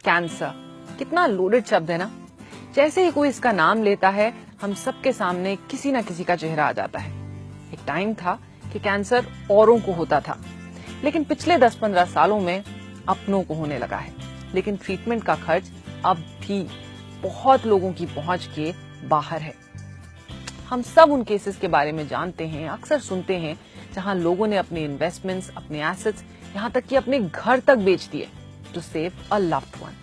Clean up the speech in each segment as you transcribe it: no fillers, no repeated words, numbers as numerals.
Cancer कितना loaded शब्द है ना। जैसे ही कोई इसका नाम लेता है हम सबके सामने किसी ना किसी का चेहरा आ जाता है। एक टाइम था कि कैंसर औरों को होता था, लेकिन पिछले 10-15 सालों में अपनों को होने लगा है। लेकिन ट्रीटमेंट का खर्च अब भी बहुत लोगों की पहुंच के बाहर है। हम सब उन केसेस के बारे में जानते हैं, अक्सर सुनते हैं, जहां लोगों ने अपने इन्वेस्टमेंट्स, अपने एसेट्स, यहां तक कि अपने घर तक बेच दिए to save a loved one.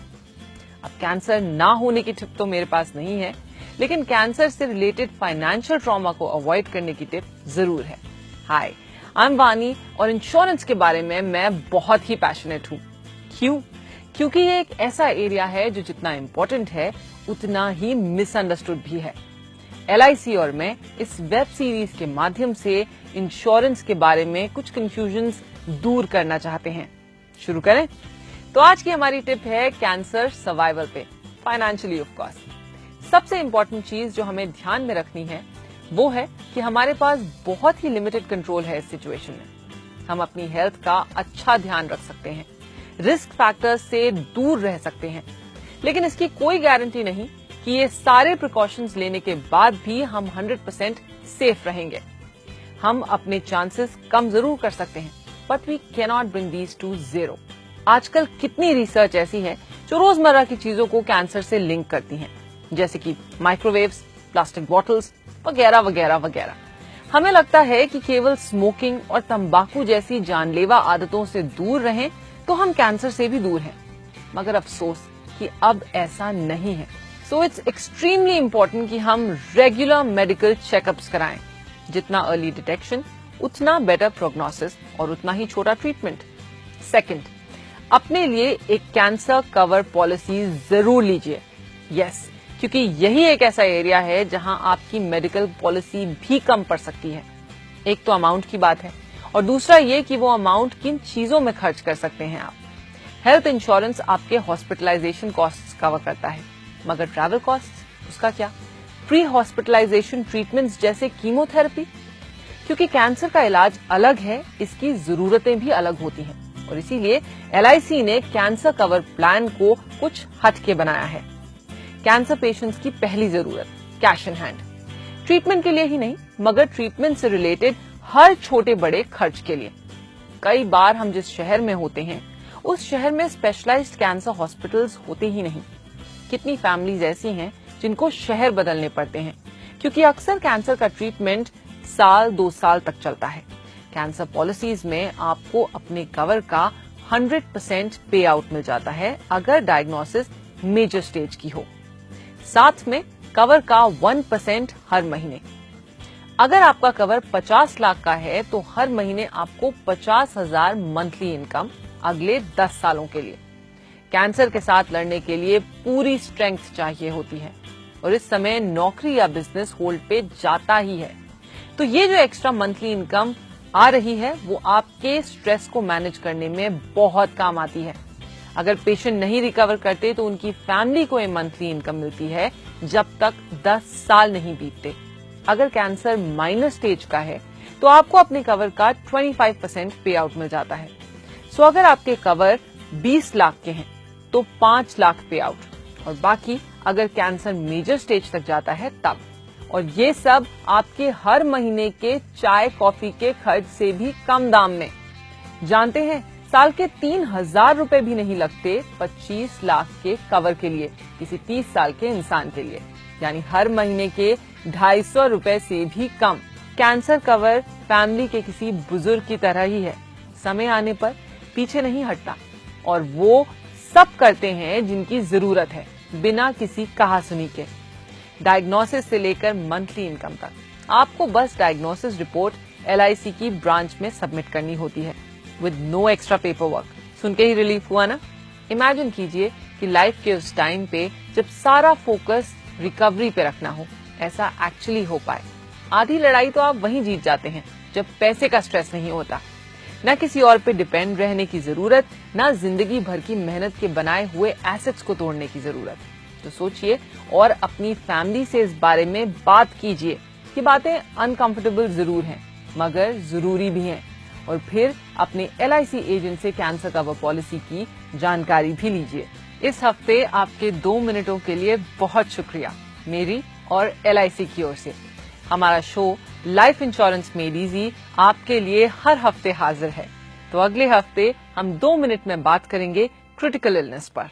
अब कैंसर ना होने की टिप तो मेरे पास नहीं है, लेकिन कैंसर से रिलेटेड फाइनेंशियल ट्रॉमा को अवॉइड करने की टिप जरूर है। हाय, आई एम वानी और इंश्योरेंस के बारे में मैं बहुत ही पैशनेट हूँ। क्यों? क्योंकि ये एक ऐसा एरिया है जो जितना इम्पोर्टेंट है उतना ही मिसअंडरस्टूड भी है। LIC और मैं इस वेब सीरीज के माध्यम से इंश्योरेंस के बारे में कुछ कंफ्यूजन्स दूर करना चाहते हैं। शुरू करें? तो आज की हमारी टिप है कैंसर सर्वाइवल पे, फाइनेंशियली ऑफ कोर्स। सबसे इंपॉर्टेंट चीज जो हमें ध्यान में रखनी है वो है कि हमारे पास बहुत ही लिमिटेड कंट्रोल है इस सिचुएशन में। हम अपनी हेल्थ का अच्छा ध्यान रख सकते हैं, रिस्क फैक्टर्स से दूर रह सकते हैं, लेकिन इसकी कोई गारंटी नहीं कि ये सारे प्रिकॉशंस लेने के बाद भी हम 100% सेफ रहेंगे। हम अपने चांसेस कम जरूर कर सकते हैं, but we can not bring these to zero. आजकल कितनी रिसर्च ऐसी है जो रोजमर्रा की चीजों को कैंसर से लिंक करती हैं, जैसे कि माइक्रोवेव्स, प्लास्टिक बॉटल्स वगैरह वगैरह वगैरह। हमें लगता है कि केवल स्मोकिंग और तंबाकू जैसी जानलेवा आदतों से दूर रहें तो हम कैंसर से भी दूर हैं, मगर अफसोस कि अब ऐसा नहीं है। सो इट्स एक्सट्रीमली इम्पोर्टेंट कि हम रेगुलर मेडिकल चेकअप्स कराएं। जितना अर्ली डिटेक्शन उतना बेटर प्रोग्नोसिस और उतना ही छोटा ट्रीटमेंट। सेकंड, अपने लिए एक कैंसर कवर पॉलिसी जरूर लीजिए। यस, क्योंकि यही एक ऐसा एरिया है जहां आपकी मेडिकल पॉलिसी भी कम पड़ सकती है। एक तो अमाउंट की बात है और दूसरा ये कि वो अमाउंट किन चीजों में खर्च कर सकते हैं आप। हेल्थ इंश्योरेंस आपके हॉस्पिटलाइजेशन कॉस्ट्स कवर करता है, मगर ट्रैवल कॉस्ट उसका क्या? प्री हॉस्पिटलाइजेशन ट्रीटमेंट्स जैसे कीमोथेरेपी। क्योंकि कैंसर का इलाज अलग है, इसकी जरूरतें भी अलग होती हैं और इसीलिए LIC ने कैंसर कवर प्लान को कुछ हटके बनाया है। कैंसर पेशेंट्स की पहली जरूरत कैश इन हैंड, ट्रीटमेंट के लिए ही नहीं मगर ट्रीटमेंट से रिलेटेड हर छोटे बड़े खर्च के लिए। कई बार हम जिस शहर में होते हैं उस शहर में स्पेशलाइज्ड कैंसर हॉस्पिटल्स होते ही नहीं। कितनी फैमिलीज ऐसी हैं जिनको शहर बदलने पड़ते हैं, क्योंकि अक्सर कैंसर का ट्रीटमेंट 1-2 साल तक चलता है। कैंसर पॉलिसीज में आपको अपने कवर का 100% पे आउट मिल जाता है अगर डायग्नोसिस मेजर स्टेज की हो। साथ में कवर का 1% हर महीने। अगर आपका कवर 50 लाख का है तो हर महीने आपको 50,000 मंथली इनकम अगले 10 सालों के लिए। कैंसर के साथ लड़ने के लिए पूरी स्ट्रेंथ चाहिए होती है और इस समय नौकरी या बिजनेस होल्ड पे जाता ही है। तो ये जो एक्स्ट्रा मंथली इनकम आ रही है वो आपके स्ट्रेस को मैनेज करने में बहुत काम आती है। अगर पेशेंट नहीं रिकवर करते तो उनकी फैमिली को ये मंथली इनकम मिलती है जब तक 10 साल नहीं बीतते। अगर कैंसर माइनर स्टेज का है तो आपको अपने कवर का 25% पे आउट मिल जाता है। सो अगर आपके कवर 20 लाख के हैं तो 5 लाख पे आउट, और बाकी अगर कैंसर मेजर स्टेज तक जाता है तब। और ये सब आपके हर महीने के चाय कॉफी के खर्च से भी कम दाम में। जानते हैं, साल के 3,000 रुपए भी नहीं लगते 25 लाख के कवर के लिए किसी 30 साल के इंसान के लिए, यानी हर महीने के 250 रुपए से भी कम। कैंसर कवर फैमिली के किसी बुजुर्ग की तरह ही है, समय आने पर पीछे नहीं हटता और वो सब करते हैं जिनकी जरूरत है बिना किसी कहासुनी के। डायग्नोसिस से लेकर मंथली इनकम तक आपको बस डायग्नोसिस रिपोर्ट LIC की ब्रांच में सबमिट करनी होती है with no extra paper work. सुन के ही रिलीफ हुआ ना? इमेजिन कीजिए कि लाइफ के उस टाइम पे जब सारा फोकस रिकवरी पे रखना हो, ऐसा एक्चुअली हो पाए। आधी लड़ाई तो आप वहीं जीत जाते हैं जब पैसे का स्ट्रेस नहीं होता, न किसी और पे डिपेंड रहने की जरूरत, न जिंदगी भर की मेहनत के बनाए हुए एसेट्स को तोड़ने की जरूरत। तो सोचिए और अपनी फैमिली से इस बारे में बात कीजिए। ये बातें अनकंफर्टेबल जरूर हैं मगर जरूरी भी हैं। और फिर अपने LIC एजेंट से कैंसर कवर पॉलिसी की जानकारी भी लीजिए। इस हफ्ते आपके 2 मिनटों के लिए बहुत शुक्रिया मेरी और LIC की ओर से। हमारा show life insurance made easy आपके लिए हर हफ्ते हाजिर है। तो अगले हफ्ते हम 2 मिनट में बात करेंगे क्रिटिकल इलनेस पर।